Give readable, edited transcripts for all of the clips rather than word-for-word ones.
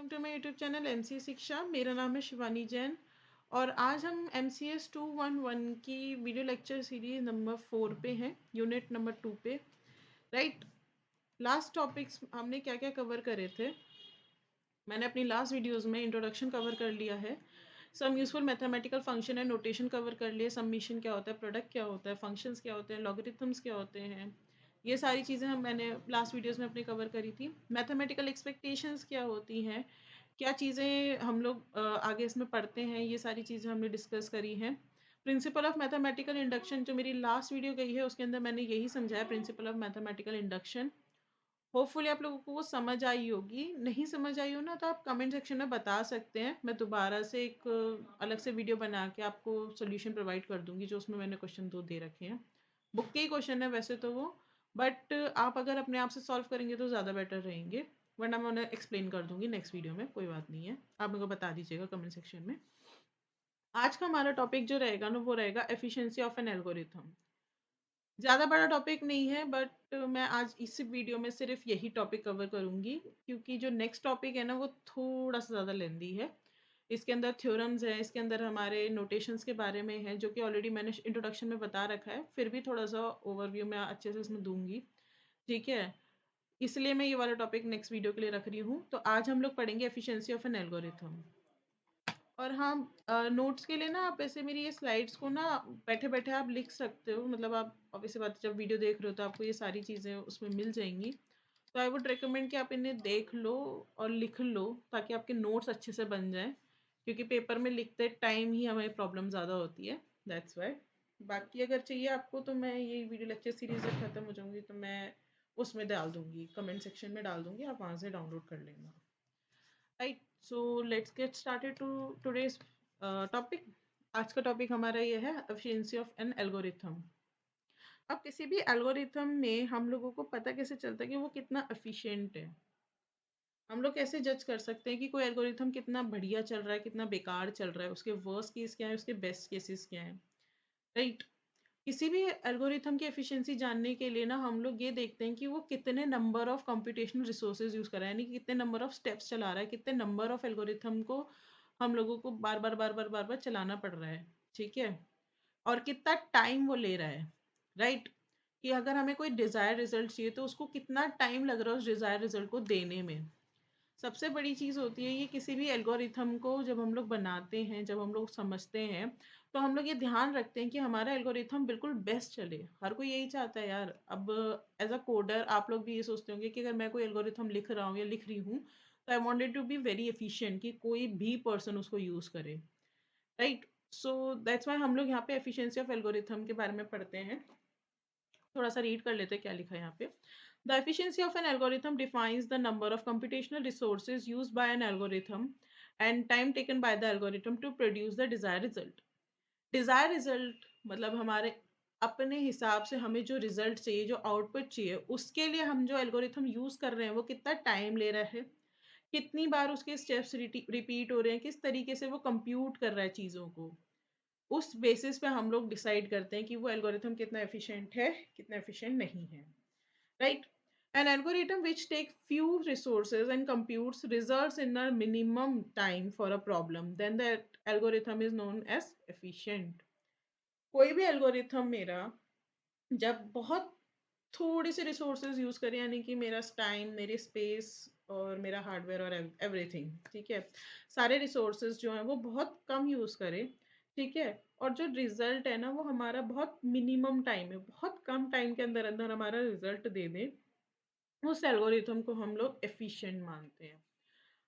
Welcome to my YouTube channel MCA Shiksha. मेरा नाम है शिवानी जैन और आज हम एमसीएस 211 की वीडियो लेक्चर सीरीज नंबर 4 पे हैं, यूनिट नंबर 2 पे। राइट, लास्ट टॉपिक्स हमने क्या क्या कवर करे थे। मैंने अपनी लास्ट वीडियोस में इंट्रोडक्शन कवर कर लिया है, some useful mathematical function and notation cover कर लिए, सम्मिशन क्या होता है, प्रोडक्ट क्या होता है, फंक्शंस क्या होते हैं, लॉगरिथम्स क्या होते हैं, ये सारी चीज़ें मैंने लास्ट वीडियोस में अपनी कवर करी थी। मैथमेटिकल एक्सपेक्टेशंस क्या होती हैं, क्या चीज़ें हम लोग आगे इसमें पढ़ते हैं, ये सारी चीज़ें हमने डिस्कस करी हैं। प्रिंसिपल ऑफ मैथमेटिकल इंडक्शन जो मेरी लास्ट वीडियो गई है उसके अंदर मैंने यही समझाया, principle of mathematical induction. Hopefully आप लोगों को वो समझ आई होगी। नहीं समझ आई हो ना तो आप कमेंट सेक्शन में बता सकते हैं, मैं दोबारा से एक अलग से वीडियो बना के आपको सोल्यूशन प्रोवाइड कर दूंगी, जो उसमें मैंने क्वेश्चन 2 दे रखे हैं। बुक के ही क्वेश्चन है वैसे तो वो, बट आप अगर अपने आप से सॉल्व करेंगे तो ज़्यादा बेटर रहेंगे, वरना मैं उन्हें एक्सप्लेन कर दूंगी नेक्स्ट वीडियो में। कोई बात नहीं है, आप मेरे को बता दीजिएगा कमेंट सेक्शन में। आज का हमारा टॉपिक जो रहेगा ना वो रहेगा एफिशिएंसी ऑफ एन एल्गोरिथम। ज़्यादा बड़ा टॉपिक नहीं है, बट मैं आज इस वीडियो में सिर्फ यही टॉपिक कवर करूँगी, क्योंकि जो नेक्स्ट टॉपिक है ना वो थोड़ा सा ज़्यादा लेंदी है। इसके अंदर थ्योरम्स है, इसके अंदर हमारे नोटेशंस के बारे में है, जो कि ऑलरेडी मैंने इंट्रोडक्शन में बता रखा है, फिर भी थोड़ा सा ओवरव्यू मैं अच्छे से इसमें दूंगी। ठीक है, इसलिए मैं ये वाला टॉपिक नेक्स्ट वीडियो के लिए रख रही हूँ। तो आज हम लोग पढ़ेंगे एफिशिएंसी ऑफ एन एल्गोरिथम। और हाँ, नोट्स के लिए ना आप ऐसे मेरी ये स्लाइड्स को ना बैठे बैठे आप लिख सकते हो, मतलब आप ऑब्वियसली बात है, जब वीडियो देख रहे हो तो आपको ये सारी चीज़ें उसमें मिल जाएंगी। तो आई वुड रिकमेंड कि आप इन्हें देख लो और लिख लो, ताकि आपके नोट्स अच्छे से बन जाएं, क्योंकि पेपर में लिखते टाइम ही हमें प्रॉब्लम ज़्यादा होती है, दैट्स वाई। बाकी अगर चाहिए आपको तो मैं ये वीडियो लेक्चर सीरीज जब खत्म हो जाऊंगी तो मैं उसमें डाल दूंगी, कमेंट सेक्शन में डाल दूंगी, आप वहाँ से डाउनलोड कर लेना। Right, so let's get started to today's topic. आज का टॉपिक हमारा ये है एफिशिएंसी ऑफ एन एल्गोरिथम। अब किसी भी एल्गोरिथम में हम लोगों को पता कैसे चलता है कि वो कितना एफिशिएंट है। हम लोग कैसे जज कर सकते हैं कि कोई एल्गोरिथम कितना बढ़िया चल रहा है, कितना बेकार चल रहा है, उसके वर्स्ट केस क्या है, उसके बेस्ट केसेस क्या है। राइट, किसी भी एल्गोरिथम की एफिशिएंसी जानने के लिए ना हम लोग ये देखते हैं कि वो कितने number of computational resources use कर रहा है, यानी कि कितने नंबर ऑफ स्टेप्स चला रहा है, कितने नंबर ऑफ एल्गोरिथम को हम लोगों को बार बार बार बार बार बार चलाना पड़ रहा है। ठीक है, और कितना टाइम वो ले रहा है। राइट, कि अगर हमें कोई डिजायर रिजल्ट चाहिए तो उसको कितना टाइम लग रहा है उस डिजायर रिजल्ट को देने में। सबसे बड़ी चीज़ होती है ये, किसी भी एल्गोरिथम को जब हम लोग बनाते हैं, जब हम लोग समझते हैं, तो हम लोग ये ध्यान रखते हैं कि हमारा एल्गोरिथम बिल्कुल बेस्ट चले। हर कोई यही चाहता है यार। अब एज अ कोडर आप लोग भी ये सोचते होंगे कि अगर मैं कोई एल्गोरिथम लिख रहा हूँ या लिख रही हूँ तो I wanted to be very efficient, कि कोई भी पर्सन उसको यूज़ करे। राइट, सो दैट्स वाई हम लोग यहाँ पे एफिशिएंसी ऑफ एल्गोरिथम के बारे में पढ़ते हैं। थोड़ा सा रीड कर लेते हैं क्या लिखा है यहाँ पे। The efficiency of an algorithm defines the number of computational resources used by an algorithm and time taken by the algorithm to produce the desired result. Desired result मतलब हमारे अपने हिसाब से हमें जो रिजल्ट चाहिए, जो आउटपुट चाहिए, उसके लिए हम जो एल्गोरिथम यूज कर रहे हैं वो कितना टाइम ले रहा है, कितनी बार उसके स्टेप्स रिपीट हो रहे हैं, किस तरीके से वो कंप्यूट कर रहा है चीज़ों को। उस बेसिस पे हम लोग डिसाइड करते हैं कि वो एल्गोरिथम कितना एफिशिएंट है, कितना एफिशिएंट नहीं है। Right? An algorithm which takes few resources and computes results in a minimum time for a problem, then that algorithm is known as efficient. कोई भी एल्गोरिथम मेरा जब बहुत थोड़े से रिसोर्सेज यूज करें, यानी कि मेरा टाइम, मेरी स्पेस और मेरा हार्डवेयर और एवरीथिंग, ठीक है, सारे रिसोर्सेज जो हैं वो बहुत कम यूज करें, ठीक है, और जो रिजल्ट है ना वो हमारा बहुत मिनिमम टाइम है, बहुत कम टाइम के अंदर अंदर हमारा रिजल्ट दे दे, उस एल्गोरिथम को हम लोग एफिशिएंट मानते हैं।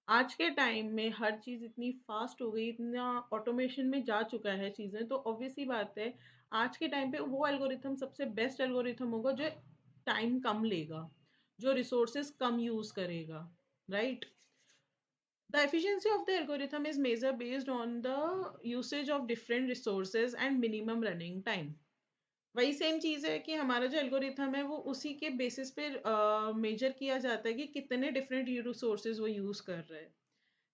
आज के टाइम में हर चीज़ इतनी फास्ट हो गई, इतना ऑटोमेशन में जा चुका है चीज़ें, तो ऑब्वियसली बात है आज के टाइम पे वो एल्गोरिथम सबसे बेस्ट एल्गोरिथम होगा जो टाइम कम लेगा, जो रिसोर्सेज कम यूज करेगा। Right, the efficiency of the algorithm is measured based on the usage of different resources and minimum running time. वही सेम चीज़ है कि हमारा जो एल्गोरिथम है वो उसी के बेसिस पे मेजर किया जाता है कि कितने डिफरेंट रिसोर्सेज वो यूज़ कर रहे हैं।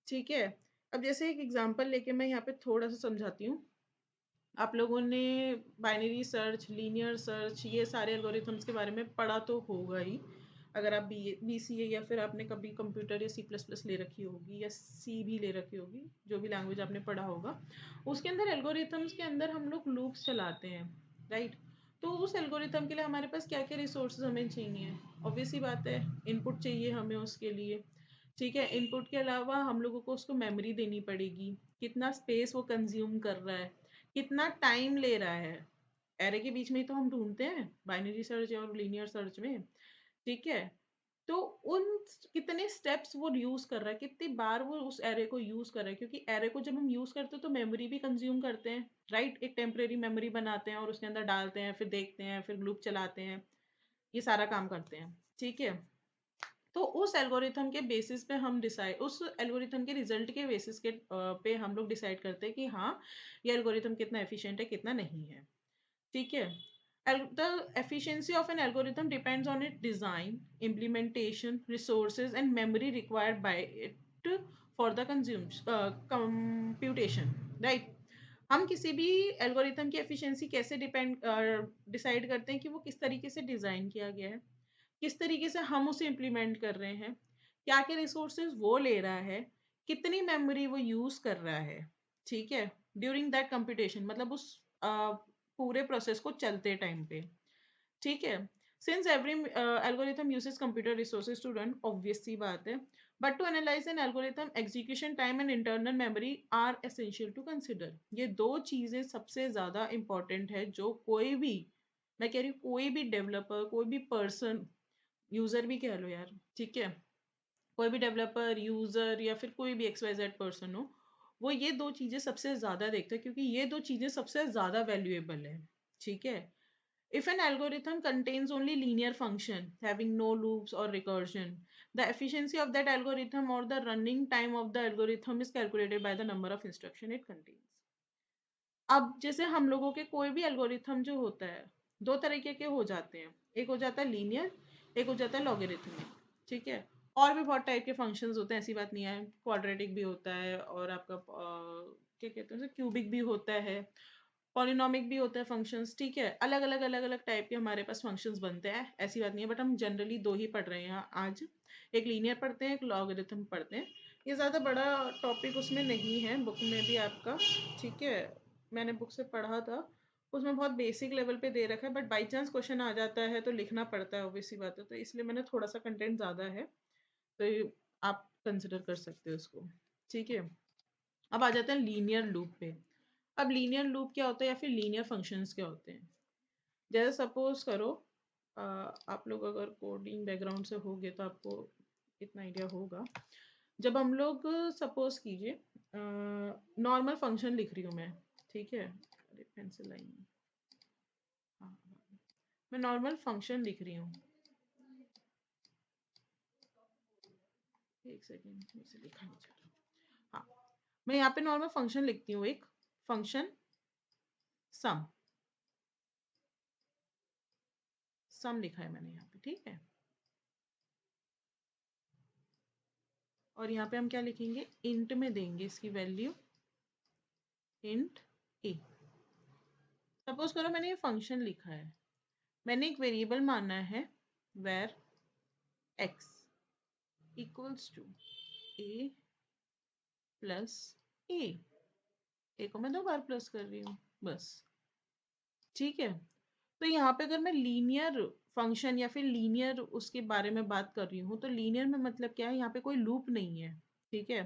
ठीक है, अब जैसे एक एग्जांपल लेके मैं यहाँ पे थोड़ा सा समझाती हूँ। आप लोगों ने बाइनरी सर्च, लीनियर सर्च, ये सारे एल्गोरिथम्स के बारे में पढ़ा तो होगा ही। अगर आप BCA या फिर आपने कभी कंप्यूटर या C++ ले रखी होगी या C भी ले रखी होगी, जो भी लैंग्वेज आपने पढ़ा होगा, उसके अंदर एल्गोरिथम्स के अंदर हम लोग लूप्स चलाते हैं, राइट। तो उस एल्गोरिथम के लिए हमारे पास क्या क्या रिसोर्सेज हमें चाहिए? ऑब्वियस ही बात है, इनपुट चाहिए हमें उसके लिए, ठीक है। इनपुट के अलावा हम लोगों को उसको मेमोरी देनी पड़ेगी, कितना स्पेस वो कंज्यूम कर रहा है, कितना टाइम ले रहा है। एरे के बीच में ही तो हम ढूंढते हैं बाइनरी सर्च और लीनियर सर्च में, ठीक है। तो उन कितने स्टेप्स वो यूज कर रहा है, कितनी बार वो उस एरे को यूज कर रहा है, क्योंकि एरे को जब हम यूज करते हैं तो मेमोरी भी कंज्यूम करते हैं, राइट। एक टेम्परेरी मेमोरी बनाते हैं और उसके अंदर डालते हैं, फिर देखते हैं, फिर लूप चलाते हैं, ये सारा काम करते हैं, ठीक है। तो उस एल्गोरिथम के बेसिस पे हम डिसाइड, उस एल्गोरिथम के रिजल्ट के बेसिस के पे हम लोग डिसाइड करते हैं कि हाँ, ये एल्गोरिथम कितना एफिशिएंट है, कितना नहीं है, ठीक है। The efficiency of an algorithm depends on its design, implementation, resources, and memory required by it for the computation, right? हम किसी भी एल्गोरिथम की एफिशिएंसी कैसे डिसाइड करते हैं कि वो किस तरीके से डिज़ाइन किया गया है, किस तरीके से हम उसे इम्प्लीमेंट कर रहे हैं, क्या क्या रिसोर्सेज वो ले रहा है, कितनी मेमोरी वो यूज कर रहा है, ठीक है, ड्यूरिंग दैट कंप्यूटेशन, मतलब उस पूरे प्रोसेस को चलते टाइम पे, ठीक है। Since every algorithm uses computer resources to run, obvious सी बात है, but to analyse an algorithm execution time and internal memory are essential to consider. ये दो चीजें सबसे ज्यादा इंपॉर्टेंट है, जो कोई भी, मैं कह रही हूँ कोई भी डेवलपर, कोई भी पर्सन, यूजर भी कह लो यार, ठीक है, कोई भी डेवलपर, यूजर या फिर कोई भी XYZ पर्सन हो, वो ये दो चीजें सबसे ज्यादा देखते हैं, क्योंकि ये दो चीजें सबसे ज्यादा वैल्यूएबल है, ठीक है। If an algorithm contains only linear function having no loops or recursion, the efficiency of that algorithm or the running time of the algorithm is calculated by the number of instruction it contains. अब जैसे हम लोगों के कोई भी algorithm जो होता है, दो तरीके के हो जाते हैं, एक हो जाता है लीनियर, एक हो जाता है लॉगरिथमिक, ठीक है। और भी बहुत टाइप के फंक्शंस होते हैं, ऐसी बात नहीं है, क्वाड्रेटिक भी होता है और आपका क्या कहते हैं, क्यूबिक भी होता है, पॉलिनॉमिक भी होता है फंक्शंस, ठीक है। अलग अलग टाइप के हमारे पास फंक्शंस बनते हैं, ऐसी बात नहीं है, बट हम जनरली दो ही पढ़ रहे हैं आज, एक लीनियर पढ़ते हैं, एक लॉगरिथम पढ़ते हैं। ये ज़्यादा बड़ा टॉपिक उसमें नहीं है बुक में भी आपका, ठीक है। मैंने बुक से पढ़ा था, उसमें बहुत बेसिक लेवल पे दे रखा है, बट बाई चांस क्वेश्चन आ जाता है तो लिखना पड़ता है, ऑब्वियसली बात है, तो इसलिए मैंने थोड़ा सा कंटेंट ज़्यादा है, तो आप कंसिडर कर सकते हो उसको, ठीक है। अब आ जाते हैं लीनियर लूप पे। अब लीनियर लूप क्या होता है या फिर लीनियर फंक्शंस क्या होते हैं? जैसे सपोज करो, आप लोग अगर कोडिंग बैकग्राउंड से होगे तो आपको इतना आइडिया होगा। जब हम लोग सपोज कीजिए, नॉर्मल फंक्शन लिख रही हूँ मैं, ठीक है, अरे पेंसिल आई नहीं, हाँ हाँ, मैं नॉर्मल फंक्शन लिख रही हूँ, एक सेकेंड, मुझसे लिखा नहीं जा रहा, हाँ, मैं यहाँ पे नॉर्मल फंक्शन लिखती हूँ, एक फंक्शन सम, सम लिखा है मैंने यहाँ पे, ठीक है। और यहाँ पे हम क्या लिखेंगे, इंट में देंगे इसकी वैल्यू, इंट ए। सपोज करो मैंने ये फंक्शन लिखा है, मैंने एक वेरिएबल माना है where X equals to A plus A को मैं दो बार प्लस कर रही हूँ बस, ठीक है। तो यहाँ पे अगर मैं लीनियर फंक्शन या फिर लीनियर उसके बारे में बात कर रही हूँ, तो लीनियर में मतलब क्या है, यहाँ पे कोई लूप नहीं है, ठीक है।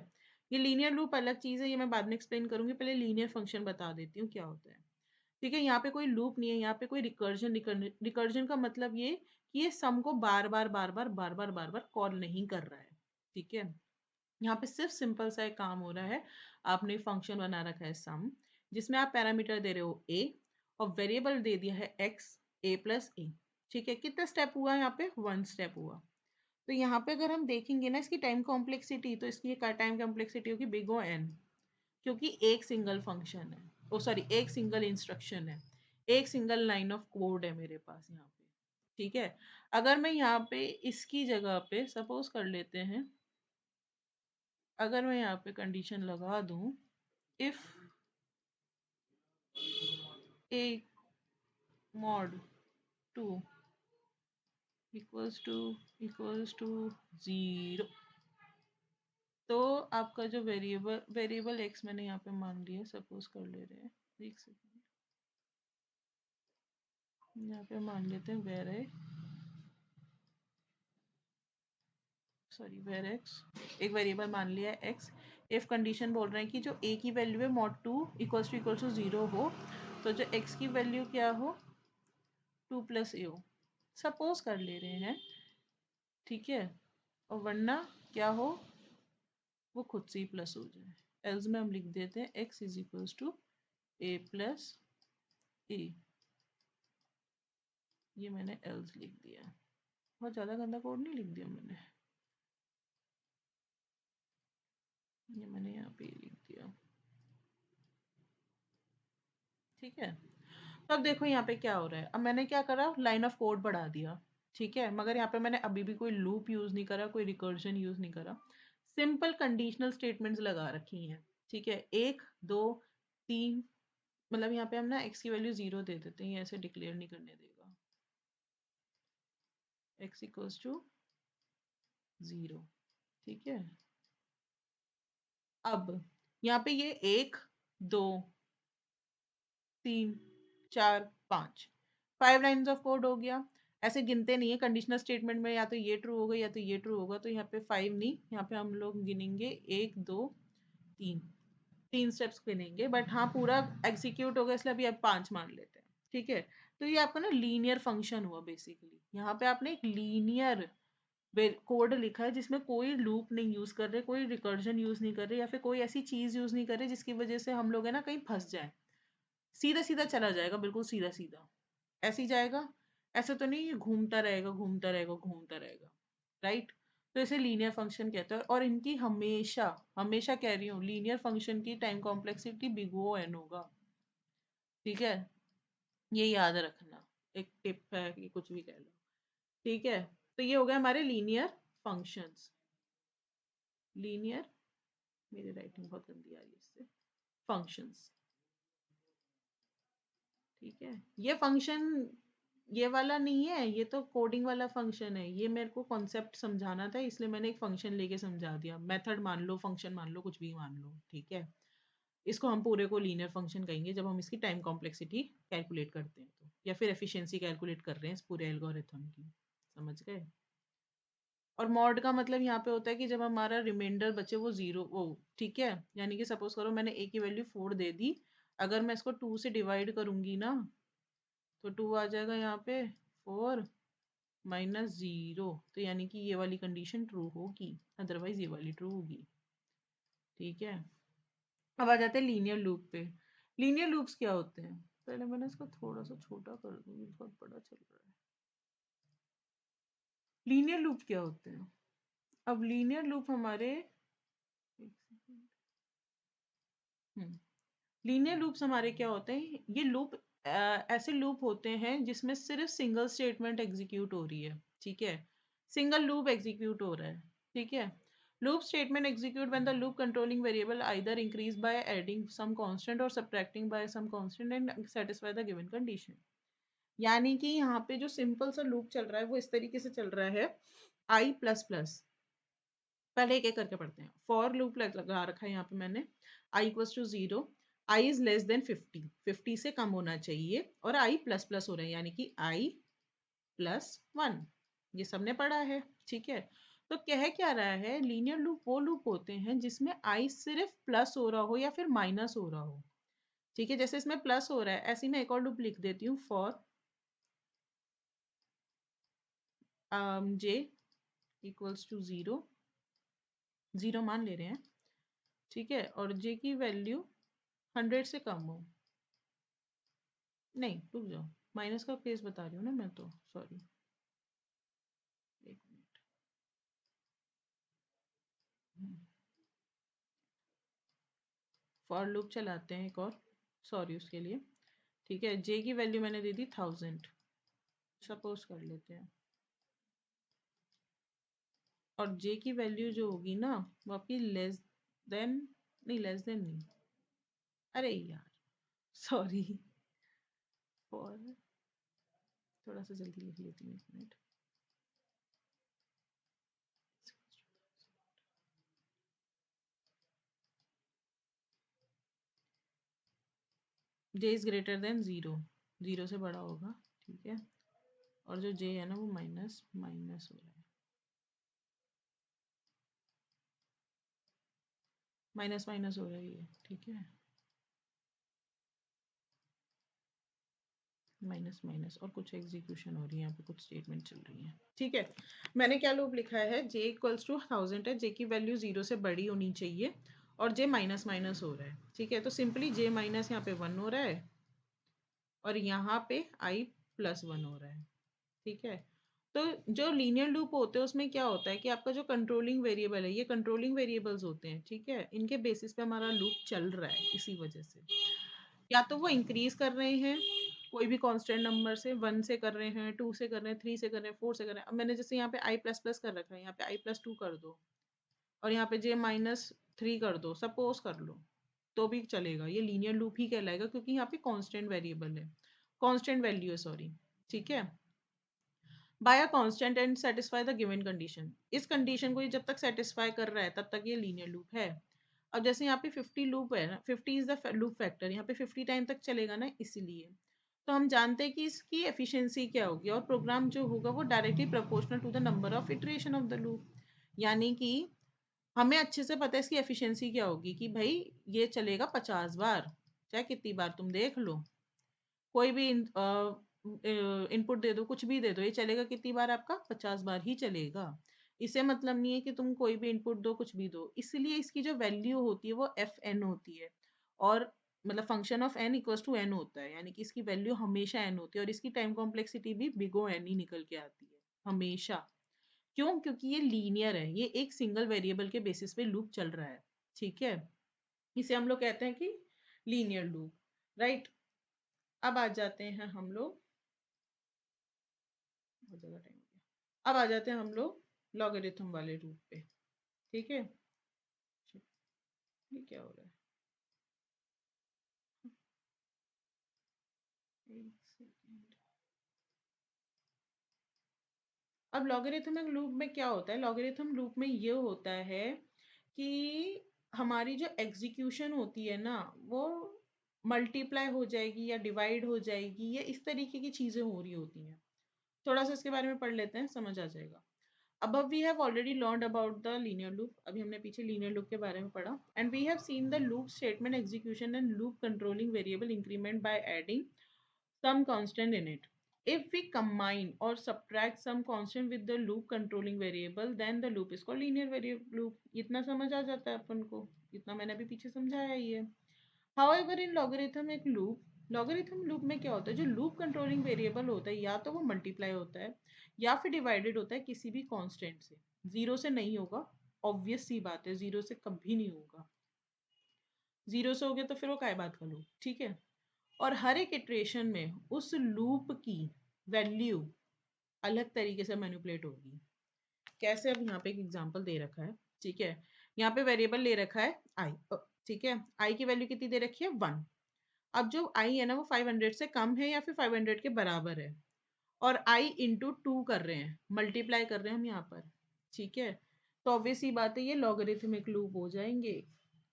ये लीनियर लूप अलग चीज़ है, ये मैं बाद में एक्सप्लेन करूंगी, पहले लीनियर फंक्शन बता देती हूँ क्या होता है, ठीक है। यहाँ पे कोई लूप नहीं है, यहाँ पे कोई रिकर्जन, रिकर्जन का मतलब ये कि ये सम को बार बार बार बार बार बार बार बार कॉल नहीं कर रहा है, ठीक है। यहाँ पे सिर्फ सिंपल सा एक काम हो रहा है, आपने फंक्शन बना रखा है सम, जिसमें आप पैरामीटर दे रहे हो ए और वेरिएबल दे दिया है एक्स, ए प्लस ए, ठीक है। कितना स्टेप हुआ यहाँ पे, वन स्टेप हुआ। तो यहाँ पे अगर हम देखेंगे ना इसकी टाइम कॉम्प्लेक्सिटी, तो इसकी टाइम कॉम्प्लेक्सिटी होगी बिग ओ एन, क्योंकि एक सिंगल फंक्शन है, ओ सॉरी एक सिंगल इंस्ट्रक्शन है, एक सिंगल लाइन ऑफ कोड है मेरे पास यहाँ पे, ठीक है। अगर मैं यहाँ पे इसकी जगह पे सपोज कर लेते हैं, अगर मैं यहाँ पे कंडीशन लगा दूं, इफ ए मॉड 2 इक्वल्स टू 0। तो आपका जो वेरिएबल एक्स मैंने यहाँ पे मान लिया, सपोज कर ले रहे हैं, एक सेकेंड, यहाँ पे मान लेते हैं वेर एक्स, एक वेरिएबल मान लिया है एक्स। इफ कंडीशन बोल रहे हैं कि जो ए की वैल्यू है मॉड 2 इक्वल्स टू 0 हो, तो जो एक्स की वैल्यू क्या हो, 2 प्लस ए हो, सपोज कर ले रहे हैं, ठीक है। और वरना क्या हो, वो खुद से ही प्लस हो जाए। एल्स में हम लिख देते हैं X is equals to A plus A, ये मैंने एल्स लिख दिया। बहुत ज़्यादा गंदा कोड नहीं लिख दिया मैंने, ये मैंने यहाँ पे लिख दिया, ठीक है। तो अब देखो यहाँ पे क्या हो रहा है, अब मैंने क्या करा, लाइन ऑफ कोड बढ़ा दिया, ठीक है, मगर यहाँ पे मैंने अभी भी कोई लूप यूज़ नहीं करा, कोई रिकर्जन यूज़ नहीं करा, सिंपल कंडीशनल स्टेटमेंट्स लगा रखी हैं, ठीक है। 1 2 3, मतलब यहाँ पे हम ना एक्स की वैल्यू 0 दे देते हैं, ये ऐसे डिक्लेयर नहीं करने देगा, एक्स इक्वल्स टू 0, ठीक है। अब यहाँ पे ये 1 2 3 4 5, 5 लाइन्स ऑफ कोड हो गया। ऐसे गिनते नहीं है कंडीशनल स्टेटमेंट में, या तो ये ट्रू होगा या तो ये ट्रू होगा, तो यहाँ पे 5 नहीं, यहाँ पे हम लोग गिनेंगे 1 2 3, 3 स्टेप्स गिनेंगे, बट हाँ पूरा एग्जीक्यूट होगा, इसलिए अभी आप 5 मान लेते हैं, ठीक है। तो ये आपका ना लीनियर फंक्शन हुआ बेसिकली, यहाँ पे आपने एक लीनियर कोड लिखा है जिसमें कोई लूप नहीं यूज कर रहे, कोई रिकर्जन यूज नहीं कर रहे, या फिर कोई ऐसी चीज यूज नहीं कर रहे जिसकी वजह से हम लोग है ना कहीं फंस जाए। सीधा सीधा चला जाएगा, बिल्कुल सीधा सीधा ऐसे ही जाएगा, ऐसा तो नहीं घूमता रहेगा घूमता रहेगा घूमता रहेगा, राइट। तो इसे लीनियर फंक्शन कहते हैं, और इनकी हमेशा हमेशा कह रही हूँ, लीनियर फंक्शन की time complexity big O N होगा, ठीक है, ये याद रखना, एक टिप है कि कुछ भी कह लो, ठीक है। तो ये हो गया हमारे लीनियर फंक्शंस, लीनियर, मेरी राइटिंग बहुत गंदी आ रही है इससे, फंक्शंस, ठीक है। ये फंक्शन ये वाला नहीं है, ये तो कोडिंग वाला फंक्शन है, ये मेरे को कॉन्सेप्ट समझाना था, इसलिए मैंने एक फंक्शन लेके समझा दिया, मेथड मान लो, फंक्शन मान लो, कुछ भी मान लो, ठीक है। इसको हम पूरे को लीनियर फंक्शन कहेंगे जब हम इसकी टाइम कॉम्प्लेक्सिटी कैलकुलेट करते हैं, तो या फिर एफिशिएंसी कैलकुलेट कर रहे हैं इस पूरे एल्गोरिथम की, समझ गए। और मॉड का मतलब यहाँ पे होता है कि जब हमारा रिमाइंडर बचे वो 0 वो, ठीक है, यानी कि सपोज करो मैंने ए की वैल्यू 4 दे दी, अगर मैं इसको 2 से डिवाइड करूंगी ना, तो 2 आ जाएगा यहाँ पे, 4 माइनस 0, तो यानी कि ये वाली कंडीशन ट्रू होगी, अदरवाइज ये वाली ट्रू होगी, ठीक है। अब आ जाते हैं लीनियर लूप पे। लीनियर लूप्स क्या होते हैं, पहले मैंने इसको थोड़ा सा छोटा कर दूँ, ये बहुत बड़ा चल रहा है। लीनियर लूप क्या होते हैं, अब लीनियर लूप हमारे, एक सेकंड, लीनियर लूप्स हमारे क्या होते हैं, ये लूप ऐसे लूप होते हैं जिसमें सिर्फ सिंगल स्टेटमेंट एग्जीक्यूट हो रही है, ठीक है, सिंगल लूप एग्जीक्यूट हो रहा है, ठीक है। Loop statement execute when the loop controlling variable either increase by adding some constant और subtracting by some constant and satisfy the given condition. यानी कि यहाँ पे जो सिंपल सा लूप चल रहा है वो इस तरीके से चल रहा है, आई प्लस प्लस, पहले एक एक करके पढ़ते हैं। फॉर लूप लगा रखा है यहाँ पे मैंने, I equals to 0, I is less than 50, 50 से कम होना चाहिए, और आई प्लस प्लस हो रहा है, यानी कि आई प्लस 1, ये सबने पढ़ा है, ठीक है। तो कह क्या रहा है, लीनियर लूप वो लूप होते हैं जिसमें आई सिर्फ प्लस हो रहा हो या फिर माइनस हो रहा हो, ठीक है। जैसे इसमें प्लस हो रहा है, ऐसे ही मैं एक और लूप लिख देती हूँ, फॉर जे इक्वल्स टू 0, 0 मान ले रहे हैं, ठीक है, और जे की वैल्यू 100 से कम हो, नहीं रुक जाओ, माइनस का केस बता रही हूँ ना मैं, तो सॉरी, एक मिनट, फॉर लूप चलाते हैं एक और, सॉरी उसके लिए, ठीक है। जे की वैल्यू मैंने दे दी 1000, सपोज कर लेते हैं, और जे की वैल्यू जो होगी ना वो आपकी लेस देन, नहीं लेस देन नहीं, अरे यार सॉरी, फॉर, थोड़ा सा जल्दी लिख लेती हूँ, एक minute, J is greater than 0, 0 से बड़ा होगा, ठीक है। और जो जे है ना वो माइनस माइनस हो रहा है, माइनस माइनस हो रही है, ठीक है, माइनस माइनस, और कुछ एग्जीक्यूशन हो रही है यहाँ पे, कुछ स्टेटमेंट चल रही है, ठीक है। मैंने क्या लूप लिखा है, जे इक्वल्स टू 1000 है, जे की वैल्यू 0 से बड़ी होनी चाहिए, और जे माइनस माइनस हो रहा है, ठीक है। तो सिंपली जे माइनस यहाँ पे 1 हो रहा है, और यहाँ पे आई प्लस 1 हो रहा है, ठीक है। तो जो लीनियर लूप होते हैं उसमें क्या होता है कि आपका जो कंट्रोलिंग वेरिएबल है, ये कंट्रोलिंग वेरिएबल्स होते हैं, ठीक है, इनके बेसिस पे हमारा लूप चल रहा है, इसी वजह से या तो वो इंक्रीज कर रहे हैं कोई भी कांस्टेंट नंबर से, 1 से कर रहे हैं, 2 से कर रहे हैं, 3 से कर रहे हैं, 4 से कर रहे हैं। अब मैंने जैसे यहाँ पे आई प्लस प्लस कर रखा है, यहाँ पे आई प्लस 2 कर दो, और यहाँ पे जे माइनस 3 कर दो, सपोज कर लो, तो भी चलेगा, ये लीनियर लूप ही कहलाएगा, क्योंकि यहाँ पे कांस्टेंट वेरिएबल है, कांस्टेंट वैल्यू है, सॉरी, ठीक है। By a constant and satisfy the given condition, इस कंडीशन को ये जब तक सेटिस्फाई कर रहा है तब तक ये लीनियर लूप है। अब जैसे यहाँ पे 50 लूप है ना, 50 इज द लूप फैक्टर, यहाँ पे 50 टाइम तक चलेगा ना, इसीलिए तो हम जानते हैं कि इसकी एफिशिएंसी क्या होगी, और प्रोग्राम जो होगा वो directly proportional to the number of iteration of the loop, यानी कि हमें अच्छे से पता है इसकी एफिशिएंसी क्या होगी, कि भाई ये चलेगा 50 बार, चाहे कितनी बार तुम देख लो, कोई भी इनपुट दे दो, कुछ भी दे दो, ये चलेगा कितनी बार, आपका 50 बार ही चलेगा। इसे मतलब नहीं है कि तुम कोई भी इनपुट दो, कुछ भी दो, इसलिए इसकी जो वैल्यू होती है वो एफ एन होती है, और मतलब function of N equals to N होता है, यानी कि इसकी वैल्यू हमेशा एन होती है, और इसकी टाइम कॉम्प्लेक्सिटी भी बिगो एन ही निकल के आती है हमेशा। क्यों? क्योंकि ये लीनियर है, ये एक सिंगल वेरिएबल के बेसिस पे लूप चल रहा है, ठीक है। इसे हम लोग कहते हैं कि लीनियर लूप, राइट। अब आ जाते हैं हम लोग, बहुत ज़्यादा टाइम हो गया, अब आ जाते हैं हम लोग लॉगरिथम वाले रूप पे, ठीक है। ये क्या हो रहा है, एक सेकेंड। अब लॉगरिथमिक लूप में क्या होता है, लॉगरिथम लूप में ये होता है कि हमारी जो एग्जीक्यूशन होती है ना, वो मल्टीप्लाई हो जाएगी या डिवाइड हो जाएगी, या इस तरीके की चीज़ें हो रही होती हैं। थोड़ा सा इसके बारे में पढ़ लेते हैं, समझ आ जाएगा। Above we have already learned about the linear loop. अभी हमने पीछे linear loop के बारे में पढ़ा. And we have seen the loop statement execution and loop controlling variable increment by adding some constant in it. If we combine or subtract some constant with the loop controlling variable, then the loop is called linear variable loop. इतना समझ आ जाता है अपन को, इतना मैंने अभी पीछे समझाया ही है। However, in logarithmic loop, logarithm loop में क्या होता है, जो लूप कंट्रोलिंग वेरिएबल होता है या तो वो मल्टीप्लाई होता है या फिर डिवाइडेड होता है किसी भी कांस्टेंट से, जीरो से नहीं होगा, ऑब्वियस सी बात है, जीरो से कभी नहीं होगा, जीरो से हो गया तो फिर वो काय बात का लूप, ठीक है। और हर एक इटरेशन में उस लूप की वैल्यू अलग तरीके से मैनिपुलेट होगी। कैसे? अब यहाँ पे एक एग्जांपल दे रखा है, ठीक है। यहाँ पे वेरिएबल ले रखा है आई, ठीक है, आई की वैल्यू कितनी दे रखी है, 1। अब जो आई है ना वो 500 से कम है या फिर 500 के बराबर है, और आई इंटू 2 कर रहे हैं, मल्टीप्लाई कर रहे हैं हम यहाँ पर, ठीक है। तो ऑब्वियस ही बात है ये लॉगरिथमिक लूप हो जाएंगे,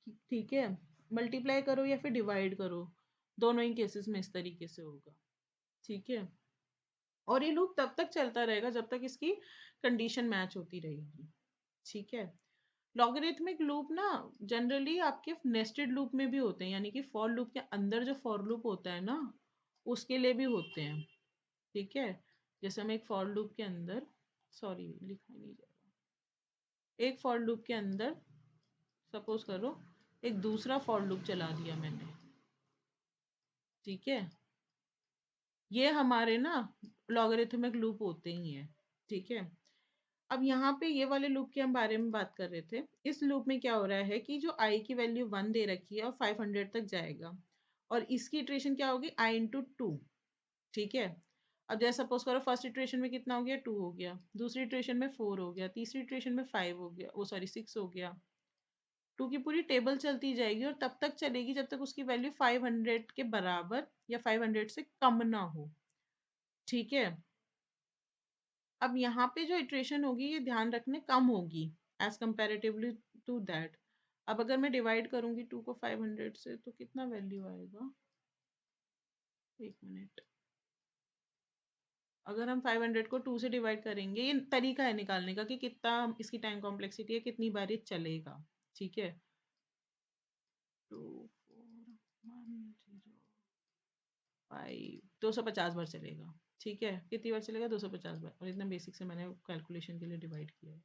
ठीक है। मल्टीप्लाई करो या फिर डिवाइड करो, दोनों ही केसेस में इस तरीके से होगा, ठीक है। और ये लूप तब तक चलता रहेगा जब तक इसकी कंडीशन मैच होती रहेगी, ठीक है। लॉगरिथमिक लूप ना जनरली आपके नेस्टेड लूप में भी होते हैं, यानी कि फॉर लूप के अंदर जो फॉर लूप होता है ना उसके लिए भी होते हैं, ठीक है। जैसे हम एक फॉर लूप के अंदर, सॉरी लिखा नहीं जा रहा, एक फॉर लूप के अंदर सपोज करो एक दूसरा फॉर लूप चला दिया मैंने, ठीक है। ये हमारे ना लॉगरिथमिक लूप होते ही हैं, ठीक है। अब यहाँ पे ये वाले लूप के हम बारे में बात कर रहे थे, इस लूप में क्या हो रहा है कि जो आई की वैल्यू 1 दे रखी है और 500 तक जाएगा, और इसकी इटरेशन क्या होगी, आई इंटू 2, ठीक है। अब जैसे सपोज करो फर्स्ट इटरेशन में कितना हो गया, 2 हो गया, दूसरी इटरेशन में 4 हो गया, तीसरी इटरेशन में 5 हो गया, वो सॉरी 6 हो गया, 2 की पूरी टेबल चलती जाएगी, और तब तक चलेगी जब तक उसकी वैल्यू 500 के बराबर या 500 से कम ना हो, ठीक है। अब यहाँ पे जो इटरेशन होगी ये ध्यान रखने कम होगी एज कंपेरेटिवली टू दैट। अब अगर मैं डिवाइड करूंगी 2 को 500 से तो कितना वैल्यू आएगा, एक मिनट, अगर हम 500 को 2 से डिवाइड करेंगे, ये तरीका है निकालने का कि कितना इसकी टाइम कॉम्प्लेक्सिटी है, कितनी बार ये चलेगा। ठीक है, 24105 250 बार चलेगा। ठीक है, कितनी बार चलेगा? 250 बार। और इतना बेसिक से मैंने कैलकुलेशन के लिए डिवाइड किया है।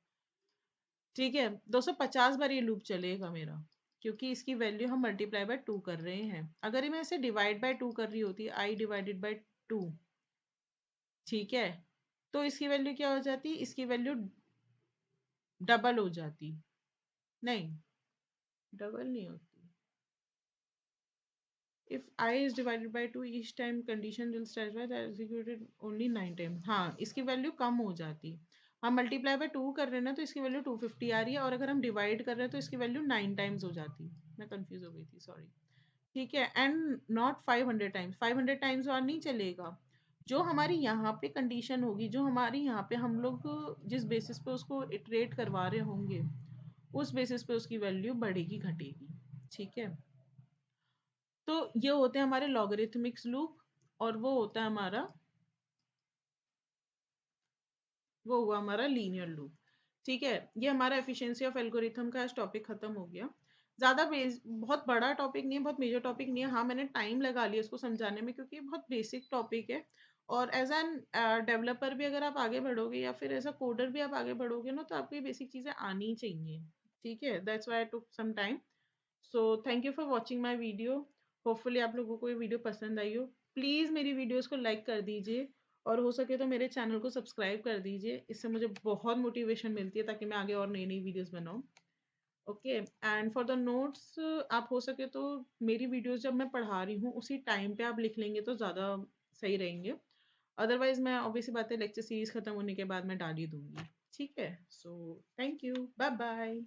ठीक है, 250 बार ये लूप चलेगा मेरा, क्योंकि इसकी वैल्यू हम मल्टीप्लाई बाय 2 कर रहे हैं। अगर मैं इसे डिवाइड बाय 2 कर रही होती, आई डिवाइडेड बाय 2, ठीक है, तो इसकी वैल्यू क्या हो जाती? इसकी वैल्यू डबल हो जाती। नहीं, डबल नहीं होती। If I is divided by 2 each time condition will satisfy that executed only 9 times, हाँ इसकी वैल्यू कम हो जाती। हम मल्टीप्लाई बाय 2 कर रहे हैं ना, तो इसकी वैल्यू 250 आ रही है, और अगर हम डिवाइड कर रहे हैं तो इसकी वैल्यू 9 टाइम्स हो जाती। मैं कंफ्यूज हो गई थी, सॉरी। ठीक है, एंड नॉट 500 टाइम्स। 500 टाइम्स और नहीं चलेगा। जो हमारी यहाँ पे कंडीशन होगी, जो हमारी यहाँ पे हम लोग जिस बेसिस पे उसको इटरेट करवा रहे होंगे, उस बेसिस पे उसकी वैल्यू बढ़ेगी घटेगी। ठीक है, तो ये होते हैं हमारे लॉगरिथमिक्स लूप, और वो होता है हमारा, वो हुआ हमारा लीनियर लूप। ठीक है, ये हमारा एफिशिएंसी ऑफ एल्गोरिथम का आज टॉपिक खत्म हो गया। ज़्यादा बेस बहुत बड़ा टॉपिक नहीं है, बहुत मेजर टॉपिक नहीं है। हाँ, मैंने टाइम लगा लिया इसको समझाने में, क्योंकि ये बहुत बेसिक टॉपिक है। और एज एन डेवलपर भी अगर आप आगे बढ़ोगे, या फिर एज अ कोडर भी आप आगे बढ़ोगे ना, तो आपको ये बेसिक चीज़ें आनी चाहिए। ठीक है, that's why I took some time. So thank you for watching my video. Hopefully आप लोगों को ये वीडियो पसंद आई हो। प्लीज़ मेरी वीडियोस को लाइक कर दीजिए, और हो सके तो मेरे चैनल को सब्सक्राइब कर दीजिए। इससे मुझे बहुत मोटिवेशन मिलती है, ताकि मैं आगे और नई नई वीडियोस बनाऊँ। Okay, and for the notes, आप हो सके तो मेरी वीडियोस जब मैं पढ़ा रही हूँ उसी टाइम पे आप लिख लेंगे तो ज़्यादा सही रहेंगे। अदरवाइज मैं ऑब्वियसली बात है, लेक्चर सीरीज खत्म होने के बाद मैं डाल ही दूंगी। ठीक है, so thank you, bye bye.